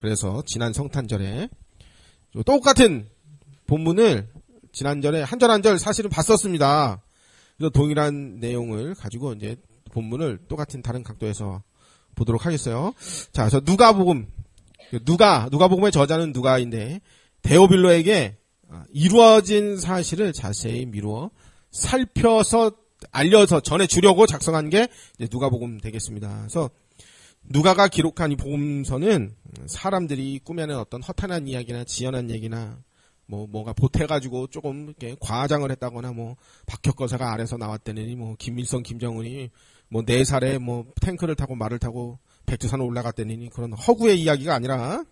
그래서 지난 성탄절에 똑같은 본문을 지난절에 한 절 한 절 사실은 봤었습니다. 그래서 동일한 내용을 가지고 이제 본문을 똑같은 다른 각도에서 보도록 하겠어요. 자, 저 누가복음의 저자는 누가인데 데오빌로에게 이루어진 사실을 자세히 미루어 살펴서 알려서 전해주려고 작성한 게 이제 누가복음 되겠습니다. 그래서 누가가 기록한 이 복음서는 사람들이 꾸며낸 어떤 허탄한 이야기나 지어낸 얘기나 뭐가 보태가지고 조금 이렇게 과장을 했다거나 박혁거사가 아래서 나왔다느니 김일성, 김정은이 4살에 탱크를 타고 말을 타고 백두산을 올라갔다느니 그런 허구의 이야기가 아니라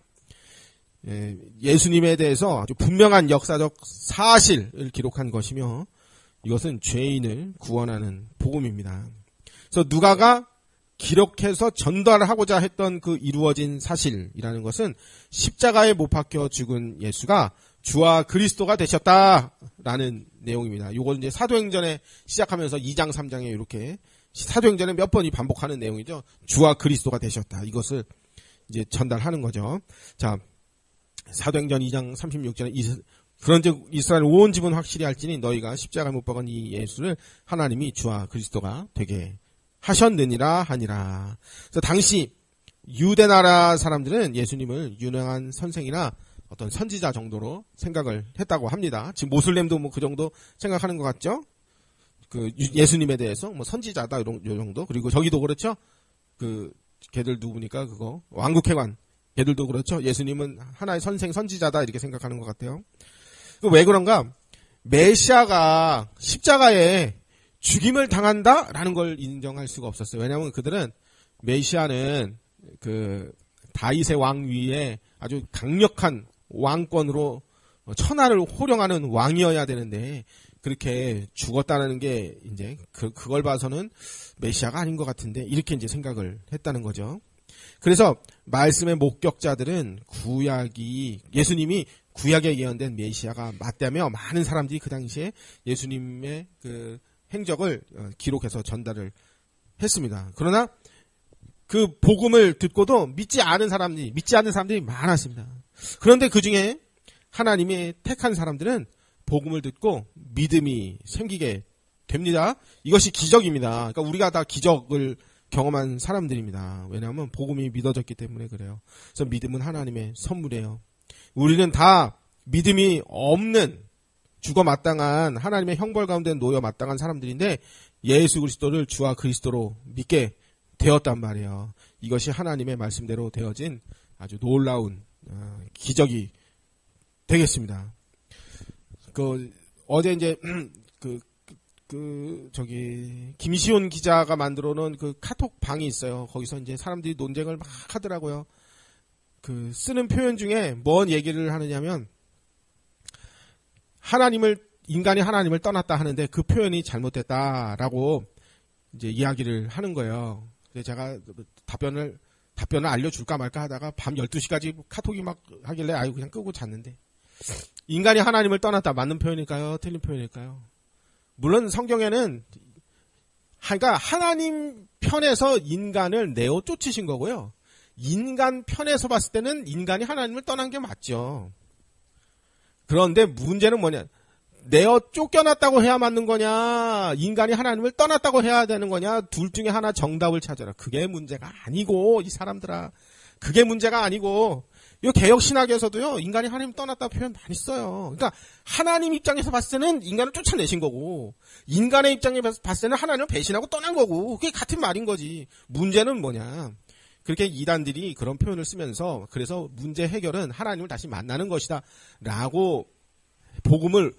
예수님에 대해서 아주 분명한 역사적 사실을 기록한 것이며 이것은 죄인을 구원하는 복음입니다. 그래서 누가가 기록해서 전달하고자 했던 그 이루어진 사실이라는 것은 십자가에 못 박혀 죽은 예수가 주와 그리스도가 되셨다라는 내용입니다. 이걸 이제 사도행전에 시작하면서 2장, 3장에 이렇게 사도행전에 몇 번이 반복하는 내용이죠. 주와 그리스도가 되셨다. 이것을 이제 전달하는 거죠. 자, 사도행전 2장 36절에 그런즉 이스라엘 온 집은 확실히 알지니 너희가 십자가에 못 박은 이 예수를 하나님이 주와 그리스도가 되게 하셨느니라 하니라. 그래서 당시 유대 나라 사람들은 예수님을 유능한 선생이나 어떤 선지자 정도로 생각을 했다고 합니다. 지금 모슬렘도 그 정도 생각하는 것 같죠? 그 예수님에 대해서 선지자다 이런 정도. 그리고 저기도 그렇죠. 걔들 누구니까 그거 왕국회관 걔들도 그렇죠. 예수님은 하나의 선지자다 이렇게 생각하는 것 같아요. 왜 그런가? 메시아가 십자가에 죽임을 당한다라는 걸 인정할 수가 없었어요. 왜냐하면 그들은 메시아는 다윗의 왕 위에 아주 강력한 왕권으로 천하를 호령하는 왕이어야 되는데 그렇게 죽었다는 게 이제 그걸 봐서는 메시아가 아닌 것 같은데 이렇게 이제 생각을 했다는 거죠. 그래서 말씀의 목격자들은 예수님이 구약에 예언된 메시아가 맞다며 많은 사람들이 그 당시에 예수님의 행적을 기록해서 전달을 했습니다. 그러나 그 복음을 듣고도 믿지 않은 사람들이 많았습니다. 그런데 그 중에 하나님의 택한 사람들은 복음을 듣고 믿음이 생기게 됩니다. 이것이 기적입니다. 그러니까 우리가 다 기적을 경험한 사람들입니다. 왜냐하면 복음이 믿어졌기 때문에 그래요. 그래서 믿음은 하나님의 선물이에요. 우리는 다 믿음이 없는 죽어 마땅한 하나님의 형벌 가운데 놓여 마땅한 사람들인데 예수 그리스도를 주와 그리스도로 믿게 되었단 말이에요. 이것이 하나님의 말씀대로 되어진 아주 놀라운 기적이 되겠습니다. 어제 이제 김시온 기자가 만들어 놓은 카톡 방이 있어요. 거기서 이제 사람들이 논쟁을 막 하더라고요. 쓰는 표현 중에 뭔 얘기를 하느냐면 인간이 하나님을 떠났다 하는데 그 표현이 잘못됐다라고 이제 이야기를 하는 거예요. 그래서 제가 답변을 알려줄까 말까 하다가 밤 12시까지 카톡이 막 하길래 그냥 끄고 잤는데 인간이 하나님을 떠났다 맞는 표현일까요? 틀린 표현일까요? 물론 성경에는 그러니까 하나님 편에서 인간을 내어 쫓으신 거고요. 인간 편에서 봤을 때는 인간이 하나님을 떠난 게 맞죠. 그런데 문제는 뭐냐? 내어 쫓겨났다고 해야 맞는 거냐? 인간이 하나님을 떠났다고 해야 되는 거냐? 둘 중에 하나 정답을 찾아라. 그게 문제가 아니고 이 사람들아. 그게 문제가 아니고 이 개혁 신학에서도요. 인간이 하나님 떠났다 표현 많이 써요. 그러니까 하나님 입장에서 봤을 때는 인간을 쫓아내신 거고 인간의 입장에서 봤을 때는 하나님을 배신하고 떠난 거고 그게 같은 말인 거지. 문제는 뭐냐? 그렇게 이단들이 그런 표현을 쓰면서 그래서 문제 해결은 하나님을 다시 만나는 것이다 라고 복음을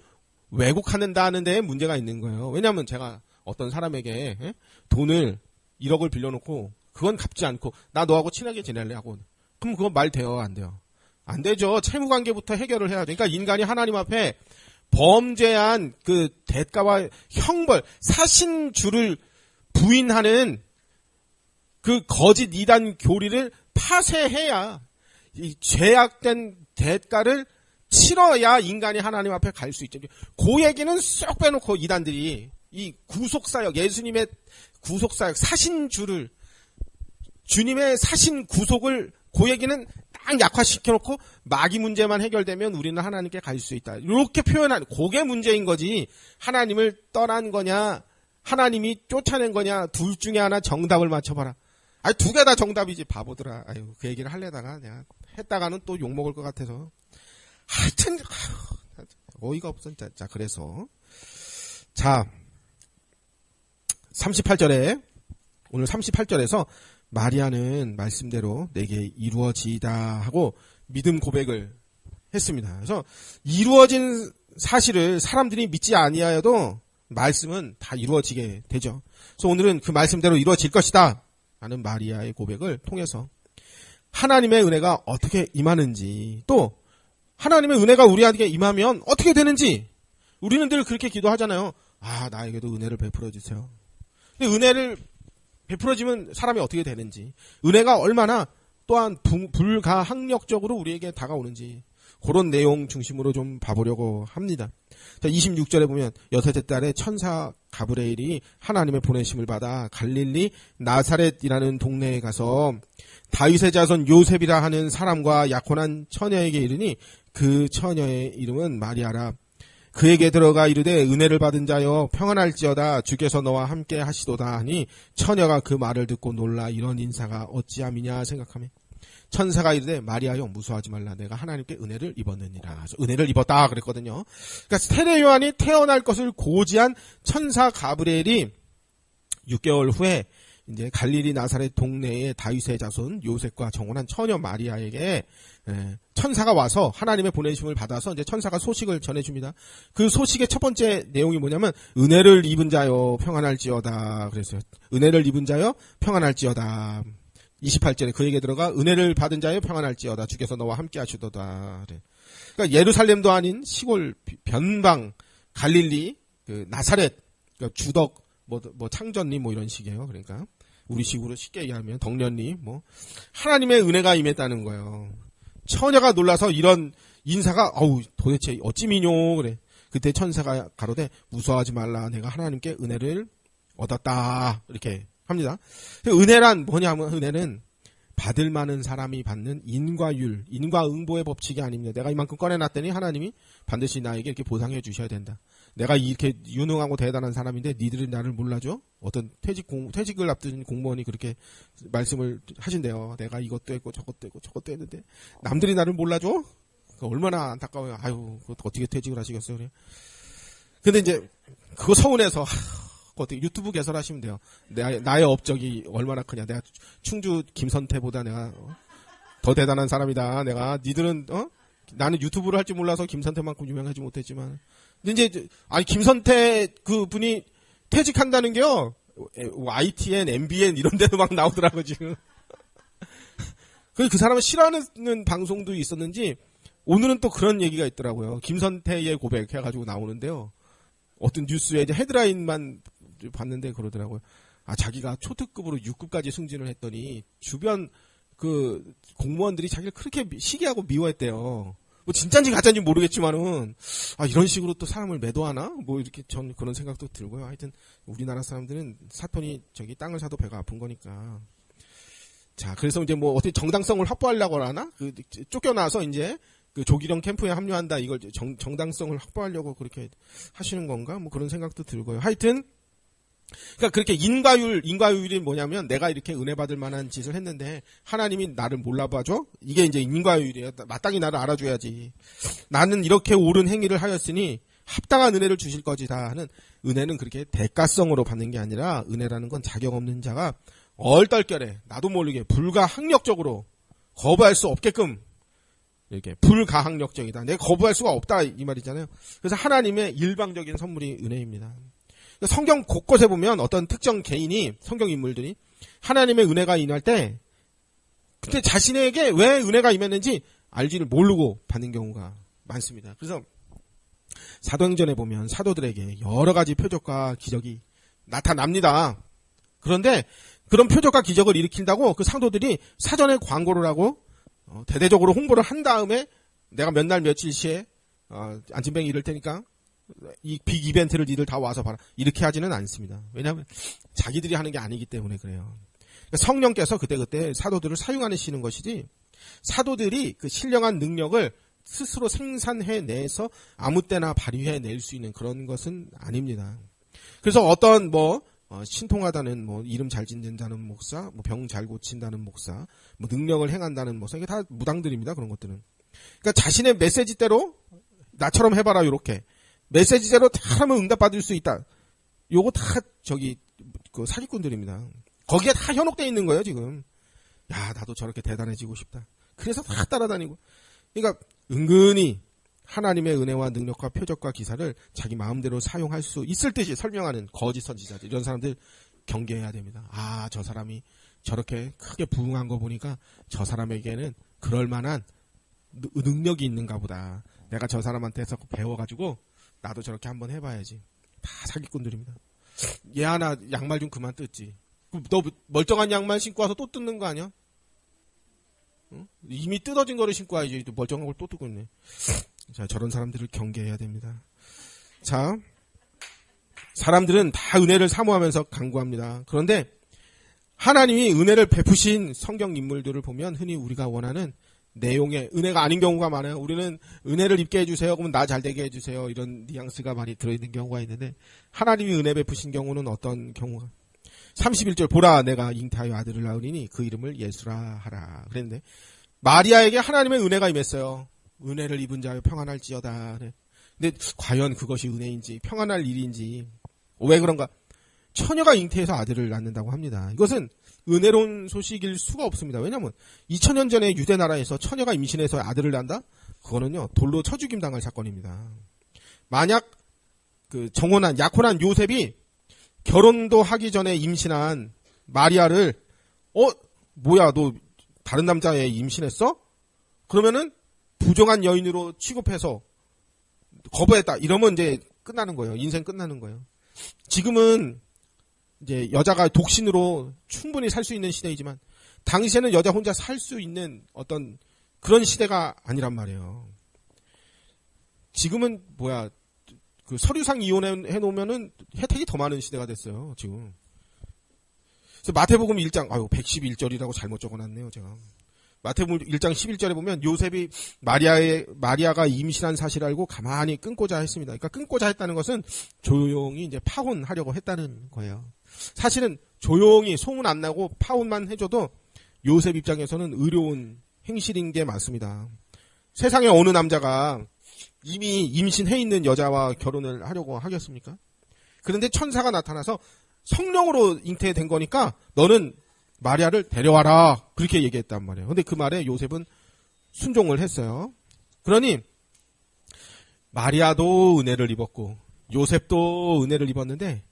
왜곡하는다는 데에 문제가 있는 거예요. 왜냐하면 제가 어떤 사람에게 돈을 1억을 빌려놓고 그건 갚지 않고 나 너하고 친하게 지낼래 하고 그럼 그거 말 돼요? 안 돼요? 안 되죠. 채무관계부터 해결을 해야 돼. 그러니까 인간이 하나님 앞에 범죄한 대가와 형벌 사신주를 부인하는 거짓 이단 교리를 파쇄해야 이 죄악된 대가를 치러야 인간이 하나님 앞에 갈 수 있죠. 그 얘기는 쏙 빼놓고 이단들이 이 구속사역, 예수님의 구속사역, 사신주를 주님의 사신 구속을 그 얘기는 딱 약화시켜놓고 마귀 문제만 해결되면 우리는 하나님께 갈 수 있다. 이렇게 표현한 그게 문제인 거지. 하나님을 떠난 거냐 하나님이 쫓아낸 거냐 둘 중에 하나 정답을 맞춰봐라. 아니 두 개 다 정답이지 바보들아. 아유 그 얘기를 하려다가 내가 했다가는 또 욕먹을 것 같아서 하여튼 어이가 없어. 자 그래서 자 38절에 오늘 38절에서 마리아는 말씀대로 내게 이루어지다 하고 믿음 고백을 했습니다. 그래서 이루어진 사실을 사람들이 믿지 아니하여도 말씀은 다 이루어지게 되죠. 그래서 오늘은 그 말씀대로 이루어질 것이다 라는 마리아의 고백을 통해서 하나님의 은혜가 어떻게 임하는지 또 하나님의 은혜가 우리에게 임하면 어떻게 되는지 우리는 늘 그렇게 기도하잖아요. 아 나에게도 은혜를 베풀어 주세요. 근데 은혜를 베풀어지면 사람이 어떻게 되는지 은혜가 얼마나 또한 불가항력적으로 우리에게 다가오는지 그런 내용 중심으로 좀 봐보려고 합니다. 자, 26절에 보면 여섯째 달에 천사 가브리엘이 하나님의 보내심을 받아 갈릴리 나사렛이라는 동네에 가서 다윗의 자손 요셉이라 하는 사람과 약혼한 처녀에게 이르니 그 처녀의 이름은 마리아라. 그에게 들어가 이르되 은혜를 받은 자여 평안할지어다 주께서 너와 함께 하시도다 하니 처녀가 그 말을 듣고 놀라 이런 인사가 어찌함이냐 생각하며 천사가 이르되 마리아여 무서워하지 말라 내가 하나님께 은혜를 입었느니라. 은혜를 입었다 그랬거든요. 그러니까 세례 요한이 태어날 것을 고지한 천사 가브리엘이 6개월 후에 이제 갈릴리 나사렛 동네의 다윗의 자손 요셉과 정혼한 처녀 마리아에게 천사가 와서 하나님의 보내심을 받아서 이제 천사가 소식을 전해줍니다. 그 소식의 첫 번째 내용이 뭐냐면 은혜를 입은 자여 평안할지어다 그랬어요. 은혜를 입은 자여 평안할지어다. 28절에 그에게 들어가 은혜를 받은 자여 평안할지어다 주께서 너와 함께 하시도다. 그래. 그러니까 예루살렘도 아닌 시골 변방 갈릴리 그 나사렛 그러니까 주덕 뭐 창전리 뭐 이런 식이에요. 그러니까 우리 식으로 쉽게 얘기하면 덕년리 뭐 하나님의 은혜가 임했다는 거예요. 처녀가 놀라서 이런 인사가 어우 도대체 어찌미뇨 그래. 그때 천사가 가로되 무서워하지 말라 내가 하나님께 은혜를 얻었다 이렇게 합니다. 은혜란 뭐냐면 은혜는 받을 많은 사람이 받는 인과율, 인과응보의 법칙이 아닙니다. 내가 이만큼 꺼내놨더니 하나님이 반드시 나에게 이렇게 보상해 주셔야 된다. 내가 이렇게 유능하고 대단한 사람인데 니들이 나를 몰라줘? 어떤 퇴직을 앞둔 공무원이 그렇게 말씀을 하신대요. 내가 이것도 했고 저것도 했고 저것도 했는데 남들이 나를 몰라줘? 얼마나 안타까워요. 아유, 어떻게 퇴직을 하시겠어요? 그래. 근데 이제 그거 서운해서 어떻게 유튜브 개설하시면 돼요. 나의 업적이 얼마나 크냐. 내가 충주 김선태보다 내가 더 대단한 사람이다. 내가 니들은 나는 유튜브를 할 줄 몰라서 김선태만큼 유명하지 못했지만 근데 이제 아니 김선태 그 분이 퇴직한다는 게요. YTN, MBN 이런 데도 막 나오더라고 지금. 그 사람을 싫어하는 방송도 있었는지 오늘은 또 그런 얘기가 있더라고요. 김선태의 고백 해가지고 나오는데요. 어떤 뉴스에 이제 헤드라인만 봤는데 그러더라고요. 아 자기가 초특급으로 6급까지 승진을 했더니 주변 그 공무원들이 자기를 그렇게 시기하고 미워했대요. 뭐 진짜인지 가짜인지 모르겠지만은 아 이런 식으로 또 사람을 매도하나? 뭐 이렇게 전 그런 생각도 들고요. 하여튼 우리나라 사람들은 사돈이 저기 땅을 사도 배가 아픈 거니까. 자 그래서 이제 뭐 어떻게 정당성을 확보하려고 하나? 그 쫓겨나서 이제 그 조기령 캠프에 합류한다 이걸 정당성을 확보하려고 그렇게 하시는 건가? 뭐 그런 생각도 들고요. 하여튼 그러니까 그렇게 인과율이 뭐냐면 내가 이렇게 은혜 받을 만한 짓을 했는데 하나님이 나를 몰라봐줘? 이게 이제 인과율이에요. 마땅히 나를 알아줘야지. 나는 이렇게 옳은 행위를 하였으니 합당한 은혜를 주실 것이다 하는 은혜는 그렇게 대가성으로 받는 게 아니라 은혜라는 건 자격 없는 자가 얼떨결에 나도 모르게 불가항력적으로 거부할 수 없게끔 이렇게 불가항력적이다. 내가 거부할 수가 없다 이 말이잖아요. 그래서 하나님의 일방적인 선물이 은혜입니다. 성경 곳곳에 보면 어떤 특정 개인이 성경 인물들이 하나님의 은혜가 임할 때 그때 자신에게 왜 은혜가 임했는지 알지를 모르고 받는 경우가 많습니다. 그래서 사도행전에 보면 사도들에게 여러 가지 표적과 기적이 나타납니다. 그런데 그런 표적과 기적을 일으킨다고 그 사도들이 사전에 광고를 하고 대대적으로 홍보를 한 다음에 내가 몇 날 며칠 시에 안진뱅이 이럴 테니까 이 빅 이벤트를 니들 다 와서 봐라. 이렇게 하지는 않습니다. 왜냐하면 자기들이 하는 게 아니기 때문에 그래요. 그러니까 성령께서 그때그때 사도들을 사용하시는 것이지 사도들이 그 신령한 능력을 스스로 생산해내서 아무 때나 발휘해낼 수 있는 그런 것은 아닙니다. 그래서 어떤 신통하다는 이름 잘 짓는다는 목사, 병 잘 고친다는 목사, 능력을 행한다는 목사, 이게 다 무당들입니다. 그런 것들은. 그러니까 자신의 메시지대로 나처럼 해봐라 이렇게 메시지대로 다 하면 응답받을 수 있다. 요거 다 그 사기꾼들입니다. 거기에 다 현혹되어 있는 거예요 지금. 야 나도 저렇게 대단해지고 싶다. 그래서 다 따라다니고. 그러니까 은근히 하나님의 은혜와 능력과 표적과 기사를 자기 마음대로 사용할 수 있을 듯이 설명하는 거짓 선지자들, 이런 사람들 경계해야 됩니다. 아, 저 사람이 저렇게 크게 부흥한 거 보니까 저 사람에게는 그럴 만한 능력이 있는가 보다. 내가 저 사람한테서 배워가지고 나도 저렇게 한번 해봐야지. 다 사기꾼들입니다. 얘 하나 양말 좀 그만 뜯지. 너 멀쩡한 양말 신고 와서 또 뜯는 거 아니야? 응? 이미 뜯어진 거를 신고 와야지. 멀쩡한 걸 또 뜯고 있네. 자, 저런 사람들을 경계해야 됩니다. 자, 사람들은 다 은혜를 사모하면서 간구합니다. 그런데 하나님이 은혜를 베푸신 성경 인물들을 보면 흔히 우리가 원하는 내용의 은혜가 아닌 경우가 많아요. 우리는 은혜를 입게 해주세요. 그러면 나 잘되게 해주세요. 이런 뉘앙스가 많이 들어있는 경우가 있는데 하나님이 은혜 베푸신 경우는 어떤 경우가? 31절 보라 내가 잉태하여 아들을 낳으리니 그 이름을 예수라 하라. 그랬는데 마리아에게 하나님의 은혜가 임했어요. 은혜를 입은 자여 평안할지어다. 근데 과연 그것이 은혜인지 평안할 일인지 왜 그런가? 처녀가 잉태해서 아들을 낳는다고 합니다. 이것은 은혜로운 소식일 수가 없습니다. 왜냐하면 2000년 전에 유대 나라에서 처녀가 임신해서 아들을 낳는다? 그거는요 돌로 쳐 죽임 당할 사건입니다. 만약 그 약혼한 요셉이 결혼도 하기 전에 임신한 마리아를 뭐야 너 다른 남자애 임신했어? 그러면은 부정한 여인으로 취급해서 거부했다. 이러면 이제 끝나는 거예요. 인생 끝나는 거예요. 지금은 이제 여자가 독신으로 충분히 살 수 있는 시대이지만 당시에는 여자 혼자 살 수 있는 어떤 그런 시대가 아니란 말이에요. 지금은 그 서류상 이혼해 놓으면은 혜택이 더 많은 시대가 됐어요. 지금. 그래서 마태복음 1장 111절이라고 잘못 적어놨네요. 제가. 마태복음 1장 11절에 보면 요셉이 마리아가 임신한 사실을 알고 가만히 끊고자 했습니다. 그러니까 끊고자 했다는 것은 조용히 이제 파혼하려고 했다는 거예요. 사실은 조용히 소문 안 나고 파혼만 해줘도 요셉 입장에서는 의로운 행실인 게 맞습니다. 세상에 어느 남자가 이미 임신해 있는 여자와 결혼을 하려고 하겠습니까? 그런데 천사가 나타나서 성령으로 잉태된 거니까 너는 마리아를 데려와라. 그렇게 얘기했단 말이에요. 근데 그 말에 요셉은 순종을 했어요. 그러니 마리아도 은혜를 입었고 요셉도 은혜를 입었는데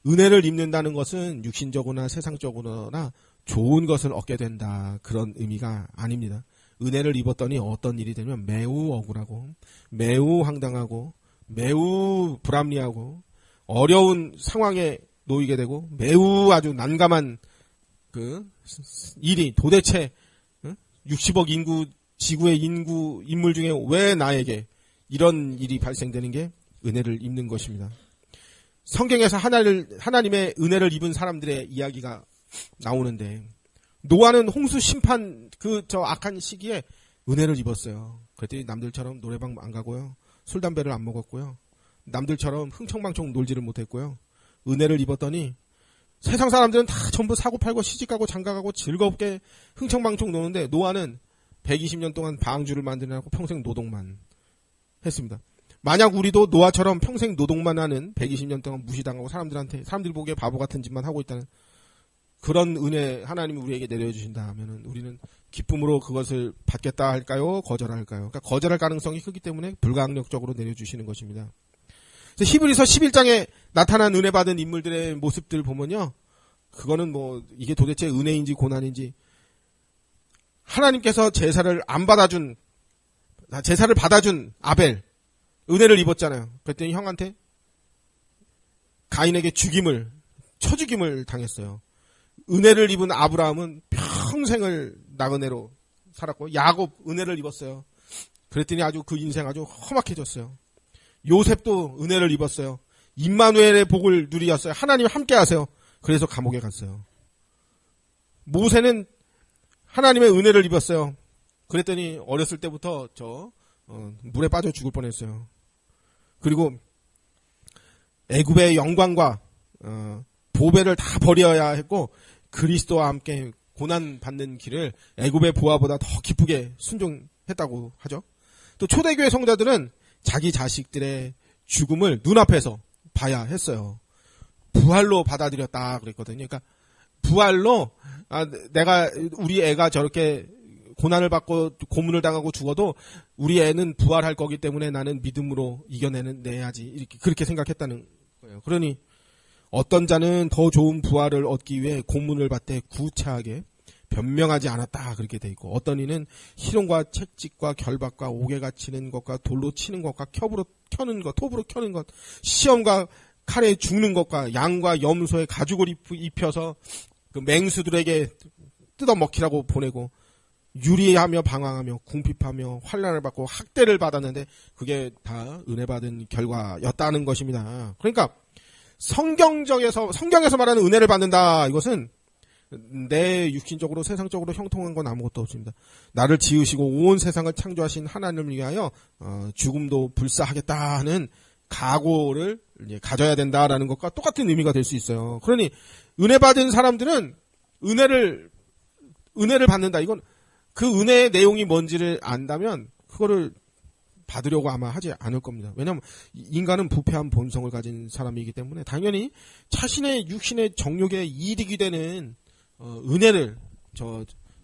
은혜를 입는다는 것은 육신적으로나 세상적으로나 좋은 것을 얻게 된다. 그런 의미가 아닙니다. 은혜를 입었더니 어떤 일이 되면 매우 억울하고 매우 황당하고 매우 불합리하고 어려운 상황에 놓이게 되고 매우 아주 난감한 그 일이 도대체 60억 인구 지구의 인물 중에 왜 나에게 이런 일이 발생되는 게 은혜를 입는 것입니다. 성경에서 하나님의 은혜를 입은 사람들의 이야기가 나오는데 노아는 홍수 심판 저 악한 시기에 은혜를 입었어요. 그랬더니 남들처럼 노래방 안 가고요. 술 담배를 안 먹었고요. 남들처럼 흥청망청 놀지를 못했고요. 은혜를 입었더니 세상 사람들은 다 전부 사고 팔고 시집가고 장가가고 즐겁게 흥청망청 노는데 노아는 120년 동안 방주를 만드느라고 평생 노동만 했습니다. 만약 우리도 노아처럼 평생 노동만 하는 120년 동안 무시당하고 사람들이 보기에 바보 같은 짓만 하고 있다는 그런 은혜 하나님이 우리에게 내려주신다 하면은 우리는 기쁨으로 그것을 받겠다 할까요? 거절할까요? 그러니까 거절할 가능성이 크기 때문에 불가항력적으로 내려주시는 것입니다. 그래서 히브리서 11장에 나타난 은혜 받은 인물들의 모습들 보면요. 그거는 이게 도대체 은혜인지 고난인지 하나님께서 제사를 받아준 아벨 은혜를 입었잖아요. 그랬더니 형한테 가인에게 쳐 죽임을 당했어요. 은혜를 입은 아브라함은 평생을 나그네로 살았고 야곱 은혜를 입었어요. 그랬더니 아주 그 인생 아주 험악해졌어요. 요셉도 은혜를 입었어요. 임마누엘의 복을 누리었어요. 하나님 함께 하세요. 그래서 감옥에 갔어요. 모세는 하나님의 은혜를 입었어요. 그랬더니 어렸을 때부터 물에 빠져 죽을 뻔했어요. 그리고 애굽의 영광과 보배를 다 버려야 했고 그리스도와 함께 고난 받는 길을 애굽의 보화보다 더 기쁘게 순종했다고 하죠. 또 초대교회 성자들은 자기 자식들의 죽음을 눈앞에서 봐야 했어요. 부활로 받아들였다 그랬거든요. 그러니까 부활로 우리 애가 저렇게 고난을 받고 고문을 당하고 죽어도 우리 애는 부활할 거기 때문에 나는 믿음으로 이겨내야지 이렇게 그렇게 생각했다는 거예요. 그러니 어떤 자는 더 좋은 부활을 얻기 위해 고문을 받되 구차하게 변명하지 않았다 그렇게 돼 있고 어떤 이는 희롱과 채찍과 결박과 옥에가 치는 것과 돌로 치는 것과 톱으로 켜는 것 시험과 칼에 죽는 것과 양과 염소의 가죽을 입혀서 그 맹수들에게 뜯어먹히라고 보내고 유리하며 방황하며 궁핍하며 환난을 받고 학대를 받았는데 그게 다 은혜 받은 결과였다는 것입니다. 그러니까 성경에서 말하는 은혜를 받는다. 이것은 내 육신적으로 세상적으로 형통한 건 아무것도 없습니다. 나를 지으시고 온 세상을 창조하신 하나님을 위하여 죽음도 불사하겠다 하는 각오를 이제 가져야 된다라는 것과 똑같은 의미가 될 수 있어요. 그러니 은혜 받은 사람들은 은혜를 받는다. 이건 그 은혜의 내용이 뭔지를 안다면 그거를 받으려고 아마 하지 않을 겁니다. 왜냐하면 인간은 부패한 본성을 가진 사람이기 때문에 당연히 자신의 육신의 정욕에 이득이 되는 은혜를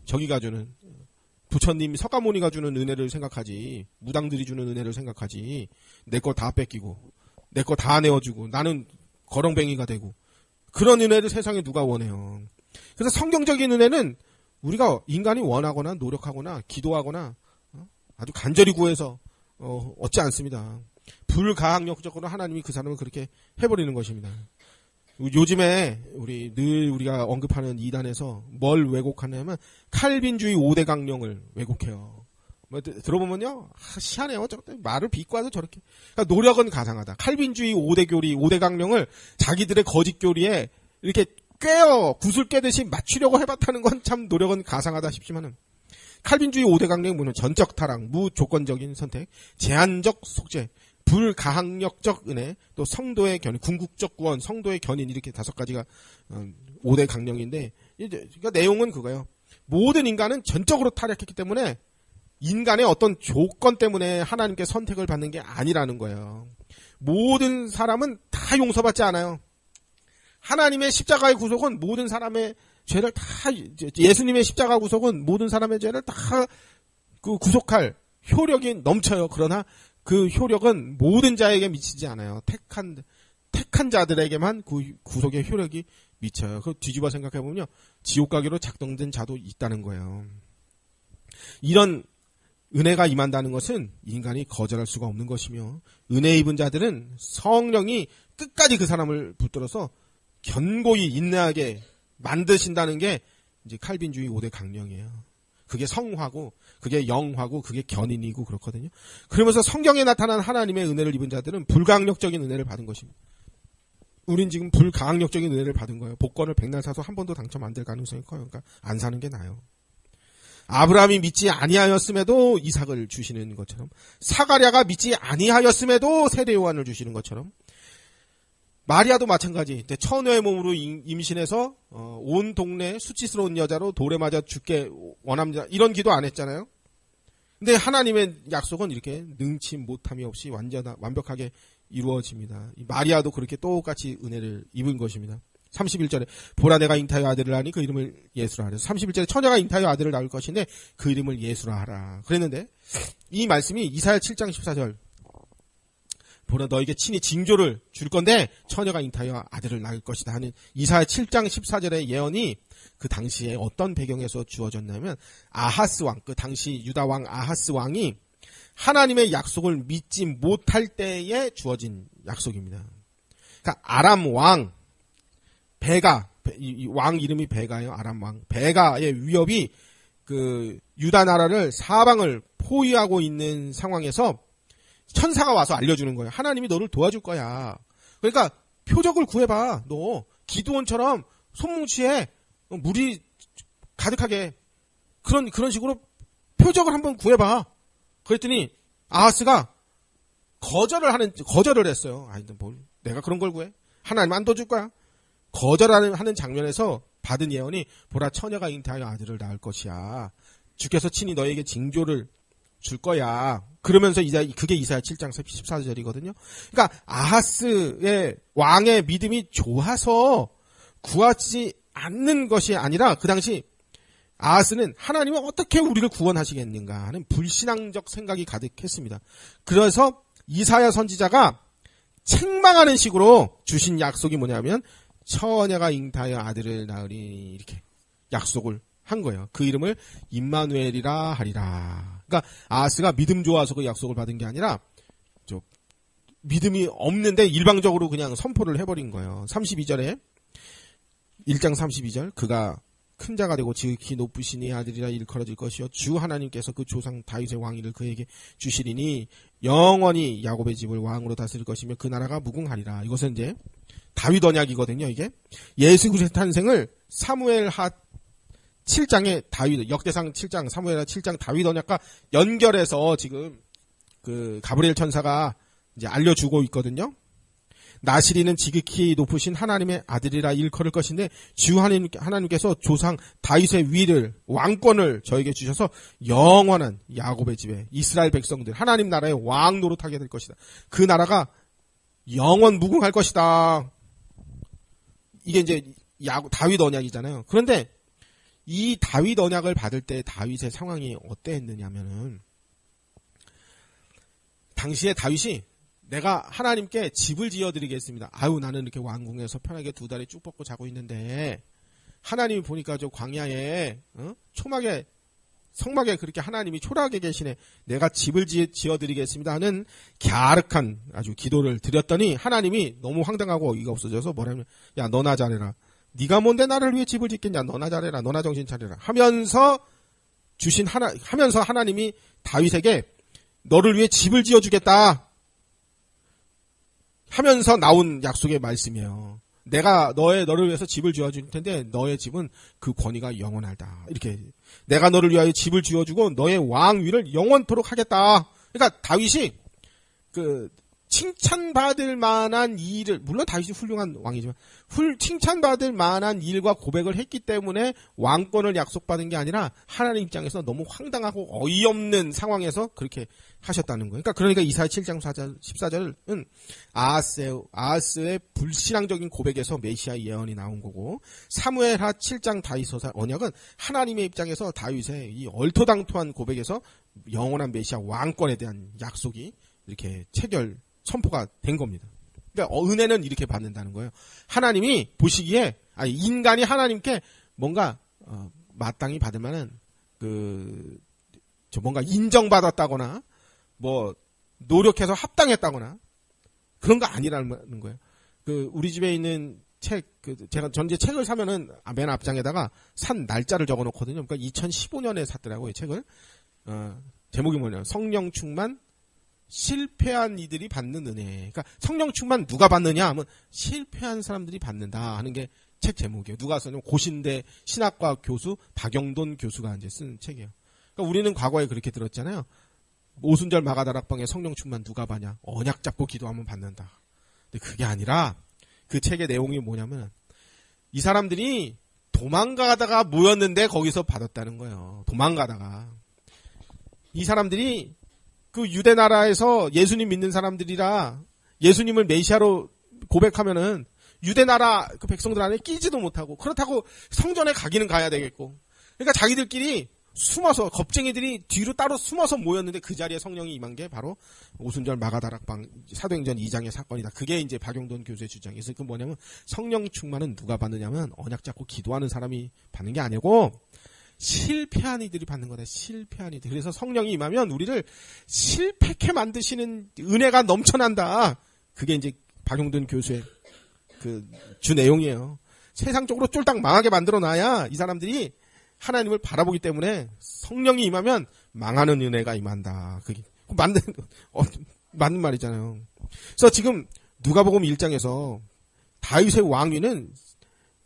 저기가 주는 부처님 석가모니가 주는 은혜를 생각하지 무당들이 주는 은혜를 생각하지 내 거 다 뺏기고 내 거 다 내어주고 나는 거렁뱅이가 되고 그런 은혜를 세상에 누가 원해요. 그래서 성경적인 은혜는 우리가 인간이 원하거나 노력하거나 기도하거나 아주 간절히 구해서 얻지 않습니다. 불가항력적으로 하나님이 그 사람을 그렇게 해버리는 것입니다. 요즘에 우리가 언급하는 이단에서 뭘 왜곡하냐면 칼빈주의 5대 강령을 왜곡해요. 들어보면요 희한해요. 말을 비꼬아서 저렇게. 그러니까 노력은 가상하다. 칼빈주의 5대 교리, 5대 강령을 자기들의 거짓 교리에 이렇게 구슬 꿰듯이 맞추려고 해봤다는 건 참 노력은 가상하다 싶지만은 칼빈주의 5대 강령은 뭐냐면 전적 타락, 무조건적인 선택, 제한적 속죄, 불가항력적 은혜, 또 성도의 견인, 궁극적 구원, 성도의 견인 이렇게 5가지가 5대 강령인데 그러니까 내용은 그거예요. 모든 인간은 전적으로 타락했기 때문에 인간의 어떤 조건 때문에 하나님께 선택을 받는 게 아니라는 거예요. 모든 사람은 다 용서받지 않아요. 하나님의 십자가의 구속은 모든 사람의 죄를 다 예수님의 십자가 구속은 모든 사람의 죄를 다 그 구속할 효력이 넘쳐요. 그러나 그 효력은 모든 자에게 미치지 않아요. 택한 자들에게만 그 구속의 효력이 미쳐요. 그 뒤집어 생각해 보면요, 지옥 가기로 작동된 자도 있다는 거예요. 이런 은혜가 임한다는 것은 인간이 거절할 수가 없는 것이며 은혜 입은 자들은 성령이 끝까지 그 사람을 붙들어서 견고히 인내하게 만드신다는 게 이제 칼빈주의 5대 강령이에요. 그게 성화고 그게 영화고 그게 견인이고 그렇거든요. 그러면서 성경에 나타난 하나님의 은혜를 입은 자들은 불가항력적인 은혜를 받은 것입니다. 우린 지금 불가항력적인 은혜를 받은 거예요. 복권을 백날 사서 한 번도 당첨 안 될 가능성이 커요. 그러니까 안 사는 게 나아요. 아브라함이 믿지 아니하였음에도 이삭을 주시는 것처럼, 사가랴가 믿지 아니하였음에도 세례 요한을 주시는 것처럼, 마리아도 마찬가지. 처녀의 몸으로 임신해서 온 동네 수치스러운 여자로 돌에 맞아 죽게 원합니다. 이런 기도 안 했잖아요. 근데 하나님의 약속은 이렇게 능치 못함이 없이 완벽하게 이루어집니다. 마리아도 그렇게 똑같이 은혜를 입은 것입니다. 31절에 보라 내가 잉타하여 아들을 하니 그 이름을 예수라 하라. 31절에 처녀가 잉타하여 아들을 낳을 것인데 그 이름을 예수라 하라. 그랬는데 이 말씀이 이사야 7장 14절, 보라 너에게 친히 징조를 줄 건데 처녀가 잉타하여 아들을 낳을 것이다 하는 이사야 7장 14절의 예언이 그 당시에 어떤 배경에서 주어졌냐면 아하스 왕, 그 당시 유다 왕 아하스 왕이 하나님의 약속을 믿지 못할 때에 주어진 약속입니다. 그러니까 아람 왕 베가, 이 왕 이름이 베가예요. 아람 왕 베가의 위협이 그 유다 나라를 사방을 포위하고 있는 상황에서 천사가 와서 알려주는 거예요. 하나님이 너를 도와줄 거야. 그러니까 표적을 구해봐. 너 기드온처럼 손뭉치에 물이 가득하게 그런 식으로 표적을 한번 구해봐. 그랬더니 아하스가 거절을 했어요. 뭘 내가 그런 걸 구해? 하나님 안 도와줄 거야. 거절하는 장면에서 받은 예언이 보라 처녀가 잉태하여 아들을 낳을 것이야. 주께서 친히 너에게 징조를 줄 거야. 그러면서 그게 이사야 7장 14절이거든요. 그러니까 아하스의 왕의 믿음이 좋아서 구하지 않는 것이 아니라 그 당시 아하스는 하나님은 어떻게 우리를 구원하시겠는가 하는 불신앙적 생각이 가득했습니다. 그래서 이사야 선지자가 책망하는 식으로 주신 약속이 뭐냐면 처녀가 잉태하여 아들을 낳으리 이렇게 약속을 한 거예요. 그 이름을 임마누엘이라 하리라. 그러니까 아하스가 믿음 좋아서 그 약속을 받은 게 아니라 믿음이 없는데 일방적으로 그냥 선포를 해버린 거예요. 32절에 1장 32절 그가 큰 자가 되고 지극히 높으시니 아들이라 일컬어질 것이요 주 하나님께서 그 조상 다윗의 왕위를 그에게 주시리니 영원히 야곱의 집을 왕으로 다스릴 것이며 그 나라가 무궁하리라. 이것은 이제 다윗 언약이거든요. 이게 예수 그리스도의 탄생을 사무엘하 7장의 다윗 역대상 7장 사무엘하 7장 다윗 언약과 연결해서 지금 그 가브리엘 천사가 이제 알려주고 있거든요. 나시리는 지극히 높으신 하나님의 아들이라 일컬을 것인데 주 하나님께서 조상 다윗의 위를 왕권을 저에게 주셔서 영원한 야곱의 집에 이스라엘 백성들 하나님 나라의 왕 노릇하게 될 것이다. 그 나라가 영원 무궁할 것이다. 이게 이제 다윗 언약이잖아요. 그런데 이 다윗 언약을 받을 때 다윗의 상황이 어땠느냐면은 당시에 다윗이 내가 하나님께 집을 지어드리겠습니다. 아유 나는 이렇게 왕궁에서 편하게 두 다리 쭉 뻗고 자고 있는데 하나님이 보니까 저 광야에 초막에 성막에 그렇게 하나님이 초라하게 계시네. 내가 집을 지어드리겠습니다 하는 갸륵한 아주 기도를 드렸더니 하나님이 너무 황당하고 어이가 없어져서 뭐라면 야 너나 잘해라. 네가 뭔데 나를 위해 집을 짓겠냐. 너나 잘해라. 너나 정신 차려라. 하면서 하나님이 다윗에게 너를 위해 집을 지어주겠다 하면서 나온 약속의 말씀이에요. 내가 너를 위해서 집을 지어줄 텐데 너의 집은 그 권위가 영원하다. 이렇게 내가 너를 위하여 집을 지어주고 너의 왕위를 영원토록 하겠다. 그러니까 다윗이 그 칭찬받을 만한 일을 물론 다윗이 훌륭한 왕이지만 칭찬받을 만한 일과 고백을 했기 때문에 왕권을 약속받은 게 아니라 하나님 입장에서 너무 황당하고 어이없는 상황에서 그렇게 하셨다는 거예요. 그러니까 이사야 7장 14절은 아하스의 불신앙적인 고백에서 메시아 예언이 나온 거고 사무엘하 7장 다윗서사 언약은 하나님의 입장에서 다윗의 이 얼토당토한 고백에서 영원한 메시아 왕권에 대한 약속이 이렇게 선포가 된 겁니다. 그러니까 은혜는 이렇게 받는다는 거예요. 하나님이 보시기에 인간이 하나님께 뭔가 마땅히 받을 만한 뭔가 인정받았다거나 뭐 노력해서 합당했다거나 그런 거 아니라는 거예요. 우리 집에 있는 책 제가 전제 책을 사면은 맨 앞장에다가 산 날짜를 적어 놓거든요. 그러니까 2015년에 샀더라고요, 이 책을. 제목이 뭐냐? 성령 충만 실패한 이들이 받는 은혜. 그러니까 성령 충만 누가 받느냐 하면 실패한 사람들이 받는다 하는 게 책 제목이에요. 누가 썼냐면 고신대 신학과 교수 박영돈 교수가 이제 쓴 책이에요. 그러니까 우리는 과거에 그렇게 들었잖아요. 오순절 마가다락방에 성령 충만 누가 받냐? 언약 잡고 기도하면 받는다. 근데 그게 아니라 그 책의 내용이 뭐냐면 이 사람들이 도망가다가 모였는데 거기서 받았다는 거예요. 도망가다가. 이 사람들이 그 유대 나라에서 예수님 믿는 사람들이라 예수님을 메시아로 고백하면은 유대 나라 그 백성들 안에 끼지도 못하고 그렇다고 성전에 가기는 가야 되겠고 그러니까 자기들끼리 숨어서 겁쟁이들이 뒤로 따로 숨어서 모였는데 그 자리에 성령이 임한 게 바로 오순절 마가다락방 사도행전 2장의 사건이다. 그게 이제 박용돈 교수의 주장이에요. 그래서 그 뭐냐면 성령 충만은 누가 받느냐면 언약 잡고 기도하는 사람이 받는 게 아니고 실패한 이들이 받는 거다. 실패한 이들. 그래서 성령이 임하면 우리를 실패케 만드시는 은혜가 넘쳐난다. 그게 이제 박용돈 교수의 주 내용이에요. 세상적으로 쫄딱 망하게 만들어놔야 이 사람들이 하나님을 바라보기 때문에 성령이 임하면 망하는 은혜가 임한다. 그게 맞는 말이잖아요. 그래서 지금 누가복음 1장에서 다윗의 왕위는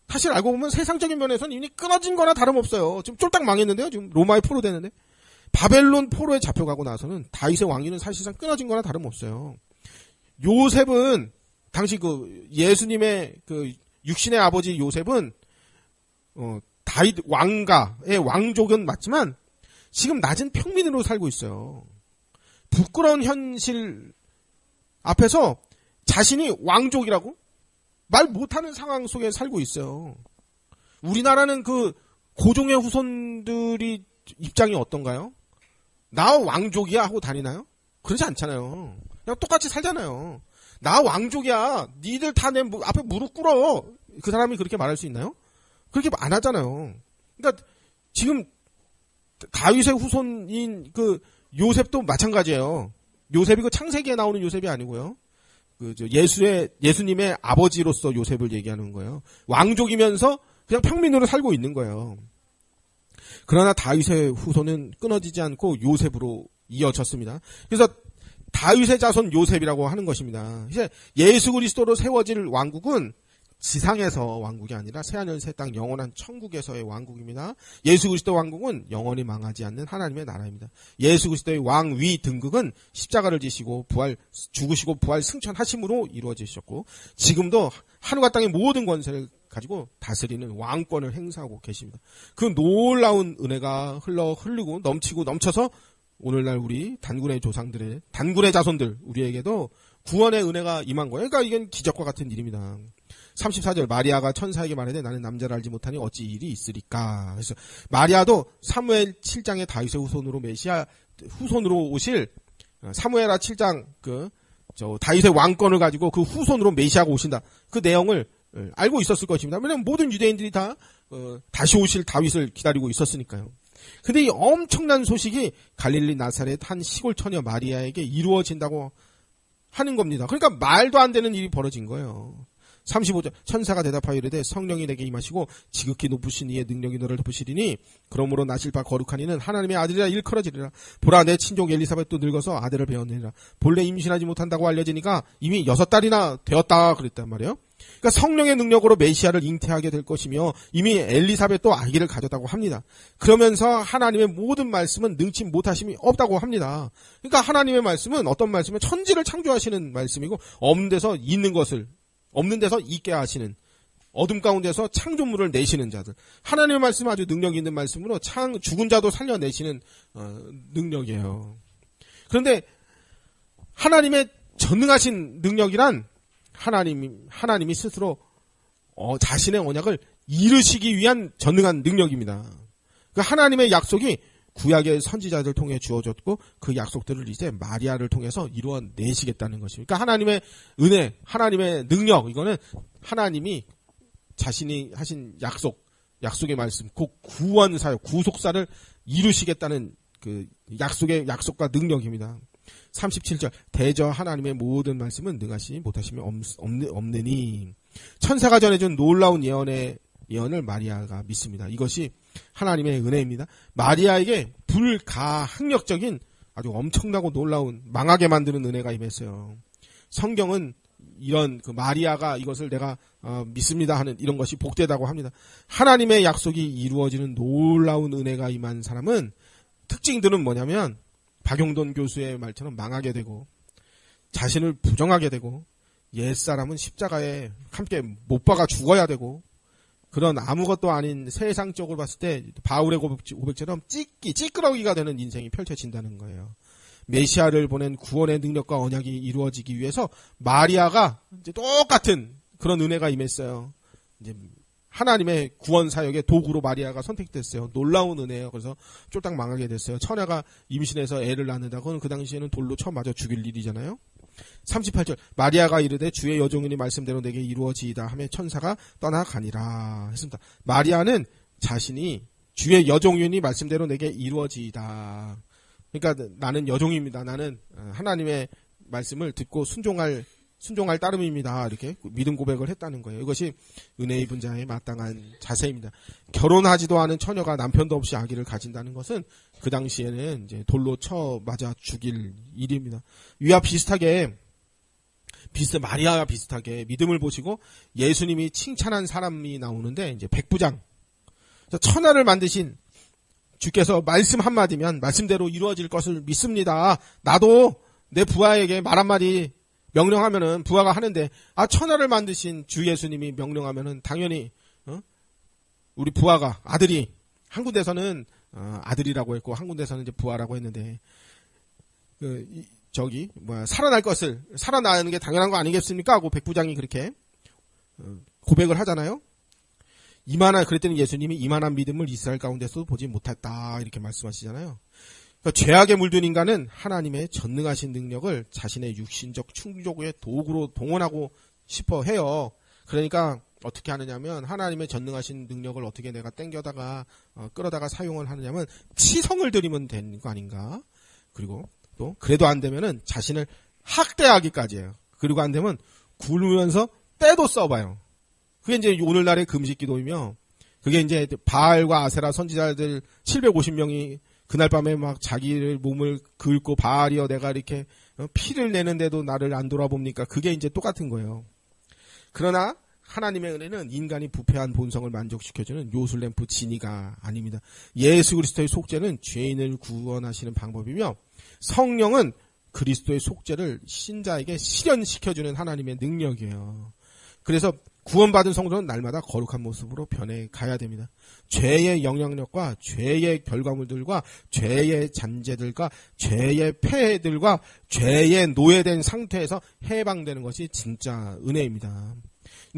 사실 알고 보면 세상적인 면에서는 이미 끊어진 거나 다름없어요. 지금 쫄딱 망했는데요. 지금 로마에 포로되는데 바벨론 포로에 잡혀가고 나서는 다윗의 왕위는 사실상 끊어진 거나 다름없어요. 요셉은 당시 그 예수님의 그 육신의 아버지 요셉은 다윗 왕가의 왕족은 맞지만 지금 낮은 평민으로 살고 있어요. 부끄러운 현실 앞에서 자신이 왕족이라고 말 못하는 상황 속에 살고 있어요. 우리나라는 그 고종의 후손들이 입장이 어떤가요? 나 왕족이야 하고 다니나요? 그러지 않잖아요. 그냥 똑같이 살잖아요. 나 왕족이야. 니들 다 내 앞에 무릎 꿇어. 그 사람이 그렇게 말할 수 있나요? 그렇게 안 하잖아요. 그러니까 지금 다윗의 후손인 그 요셉도 마찬가지예요. 요셉이 그 창세기에 나오는 요셉이 아니고요. 예수님의 아버지로서 요셉을 얘기하는 거예요. 왕족이면서 그냥 평민으로 살고 있는 거예요. 그러나 다윗의 후손은 끊어지지 않고 요셉으로 이어졌습니다. 그래서 다윗의 자손 요셉이라고 하는 것입니다. 이제 예수 그리스도로 세워질 왕국은 지상에서 왕국이 아니라 새하늘 새 땅 영원한 천국에서의 왕국입니다. 예수 그리스도 왕국은 영원히 망하지 않는 하나님의 나라입니다. 예수 그리스도의 왕위 등극은 십자가를 지시고 죽으시고 부활 승천하심으로 이루어지셨고 지금도 하늘과 땅의 모든 권세를 가지고 다스리는 왕권을 행사하고 계십니다. 그 놀라운 은혜가 흘리고 넘치고 넘쳐서 오늘날 우리 단군의 조상들의 단군의 자손들 우리에게도 구원의 은혜가 임한 거예요. 그러니까 이건 기적과 같은 일입니다. 34절 마리아가 천사에게 말하되 나는 남자를 알지 못하니 어찌 일이 있으리까. 그래서 마리아도 사무엘 7장의 다윗의 후손으로 메시아 후손으로 오실 사무엘하 7장 다윗의 왕권을 가지고 그 후손으로 메시아가 오신다. 그 내용을 알고 있었을 것입니다. 왜냐하면 모든 유대인들이 다 다시 오실 다윗을 기다리고 있었으니까요. 근데 이 엄청난 소식이 갈릴리 나사렛 한 시골 처녀 마리아에게 이루어진다고 하는 겁니다. 그러니까 말도 안 되는 일이 벌어진 거예요. 35절 천사가 대답하여 이르되 성령이 내게 임하시고 지극히 높으신 이의 능력이 너를 덮으시리니 그러므로 나실 바 거룩한 이는 하나님의 아들이라 일컬어지리라. 보라 내 친족 엘리사벳도 늙어서 아들을 배웠느니라. 본래 임신하지 못한다고 알려지니까 이미 6달이나 되었다 그랬단 말이에요. 그러니까 성령의 능력으로 메시아를 잉태하게 될 것이며 이미 엘리사벳도 아기를 가졌다고 합니다. 그러면서 하나님의 모든 말씀은 능치 못하심이 없다고 합니다. 그러니까 하나님의 말씀은 어떤 말씀은 천지를 창조하시는 말씀이고 없는 데서 있는 것을 없는 데서 있게 하시는 어둠 가운데서 창조물을 내시는 자들. 하나님의 말씀은 아주 능력 있는 말씀으로 죽은 자도 살려내시는 능력이에요. 그런데 하나님의 전능하신 능력이란 하나님이 스스로 자신의 언약을 이루시기 위한 전능한 능력입니다. 그 하나님의 약속이 구약의 선지자들 통해 주어졌고 그 약속들을 이제 마리아를 통해서 이루어내시겠다는 것입니다. 그러니까 하나님의 은혜, 하나님의 능력 이거는 하나님이 자신이 하신 약속의 말씀, 곧 구원 사역, 구속사를 이루시겠다는 그 약속과 능력입니다. 37절 대저 하나님의 모든 말씀은 능하시니 못하시면 없느니 천사가 전해준 놀라운 예언을 마리아가 믿습니다. 이것이 하나님의 은혜입니다. 마리아에게 불가항력적인 아주 엄청나고 놀라운 망하게 만드는 은혜가 임했어요. 성경은 이런 그 마리아가 이것을 내가 믿습니다 하는 이런 것이 복되다고 합니다. 하나님의 약속이 이루어지는 놀라운 은혜가 임한 사람은 특징들은 뭐냐면 박용돈 교수의 말처럼 망하게 되고 자신을 부정하게 되고 옛사람은 십자가에 함께 못 박아 죽어야 되고 그런 아무것도 아닌 세상적으로 봤을 때 바울의 고백처럼 찌끄러기가 되는 인생이 펼쳐진다는 거예요. 메시아를 보낸 구원의 능력과 언약이 이루어지기 위해서 마리아가 이제 똑같은 그런 은혜가 임했어요. 이제 하나님의 구원 사역의 도구로 마리아가 선택됐어요. 놀라운 은혜예요. 그래서 쫄딱 망하게 됐어요. 처녀가 임신해서 애를 낳는다고는 그 당시에는 돌로 쳐 맞아 죽일 일이잖아요. 38절 마리아가 이르되 주의 여종이니 말씀대로 내게 이루어지이다 하며 천사가 떠나가니라 했습니다. 마리아는 자신이 주의 여종이니 말씀대로 내게 이루어지이다. 그러니까 나는 여종입니다. 나는 하나님의 말씀을 듣고 순종할 따름입니다. 이렇게 믿음 고백을 했다는 거예요. 이것이 은혜 입은 자의 마땅한 자세입니다. 결혼하지도 않은 처녀가 남편도 없이 아기를 가진다는 것은 그 당시에는 이제 돌로 쳐 맞아 죽일 일입니다. 위와 마리아와 비슷하게 믿음을 보시고 예수님이 칭찬한 사람이 나오는데 이제 백부장. 처녀를 만드신 주께서 말씀 한마디면 말씀대로 이루어질 것을 믿습니다. 나도 내 부하에게 말 한마디 명령하면은 부하가 하는데, 천하를 만드신 주 예수님이 명령하면은 당연히 우리 부하가, 아들이, 한 군데서는 아들이라고 했고 한 군데서는 이제 부하라고 했는데, 살아나는 게 당연한 거 아니겠습니까? 하고 백부장이 그렇게 고백을 하잖아요. 그랬더니 예수님이 이만한 믿음을 이스라엘 가운데서도 보지 못했다, 이렇게 말씀하시잖아요. 그러니까 죄악에 물든 인간은 하나님의 전능하신 능력을 자신의 육신적 충족의 도구로 동원하고 싶어 해요. 그러니까 어떻게 하느냐면, 하나님의 전능하신 능력을 어떻게 내가 땡겨다가 끌어다가 사용을 하느냐면 치성을 들이면 되는 거 아닌가. 그리고 또 그래도 안 되면은 자신을 학대하기까지 해요. 그리고 안 되면 굶으면서 때도 써봐요. 그게 이제 오늘날의 금식 기도이며, 그게 이제 바알과 아세라 선지자들 750명이 그날 밤에 막 자기를 몸을 긁고, 바알이여 내가 이렇게 피를 내는데도 나를 안 돌아봅니까? 그게 이제 똑같은 거예요. 그러나 하나님의 은혜는 인간이 부패한 본성을 만족시켜주는 요술램프 진이가 아닙니다. 예수 그리스도의 속죄는 죄인을 구원하시는 방법이며, 성령은 그리스도의 속죄를 신자에게 실현시켜주는 하나님의 능력이에요. 그래서 구원받은 성도는 날마다 거룩한 모습으로 변해가야 됩니다. 죄의 영향력과 죄의 결과물들과 죄의 잔재들과 죄의 폐해들과 죄의 노예된 상태에서 해방되는 것이 진짜 은혜입니다.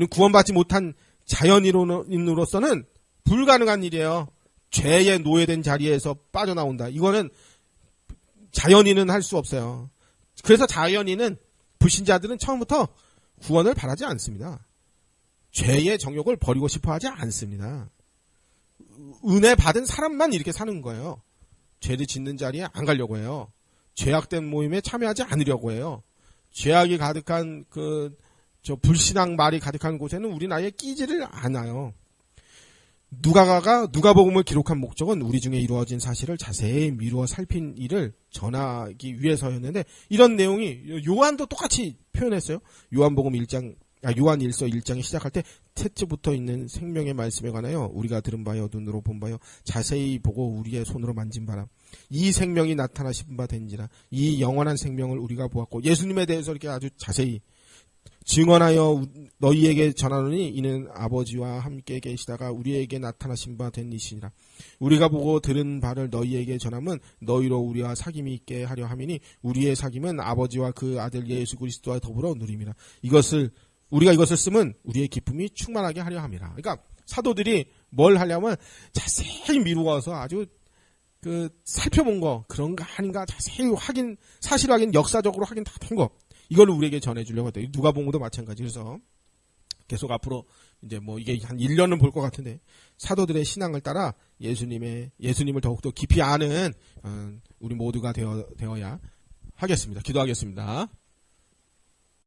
구원받지 못한 자연인으로서는 불가능한 일이에요. 죄의 노예된 자리에서 빠져나온다. 이거는 자연인은 할 수 없어요. 그래서 자연인은, 불신자들은 처음부터 구원을 바라지 않습니다. 죄의 정욕을 버리고 싶어 하지 않습니다. 은혜 받은 사람만 이렇게 사는 거예요. 죄를 짓는 자리에 안 가려고 해요. 죄악된 모임에 참여하지 않으려고 해요. 죄악이 가득한 불신앙 말이 가득한 곳에는 우리 나이에 끼지를 않아요. 누가복음을 기록한 목적은 우리 중에 이루어진 사실을 자세히 미루어 살핀 일을 전하기 위해서였는데, 이런 내용이 요한도 똑같이 표현했어요. 요한 1서 1장에 시작할 때 셋째부터 있는 생명의 말씀에 관하여 우리가 들은 바요 눈으로 본 바요 자세히 보고 우리의 손으로 만진 바라. 이 생명이 나타나신 바 된지라. 이 영원한 생명을 우리가 보았고, 예수님에 대해서 이렇게 아주 자세히 증언하여 너희에게 전하노니 이는 아버지와 함께 계시다가 우리에게 나타나신 바 된 이시니라. 우리가 보고 들은 바를 너희에게 전함은 너희로 우리와 사귐이 있게 하려 함이니 우리의 사귐은 아버지와 그 아들 예수 그리스도와 더불어 누림이라. 우리가 이것을 쓰면 우리의 기쁨이 충만하게 하려 함이라. 그러니까 사도들이 뭘 하려면 자세히 미루어서 아주 살펴본 거, 그런가 아닌가 자세히 사실 확인, 역사적으로 확인 다 된 거, 이걸 우리에게 전해주려고 했다. 누가복음도 마찬가지. 그래서 계속 앞으로 이제 이게 한 1년은 볼 것 같은데, 사도들의 신앙을 따라 예수님을 더욱더 깊이 아는 우리 모두가 되어야 하겠습니다. 기도하겠습니다.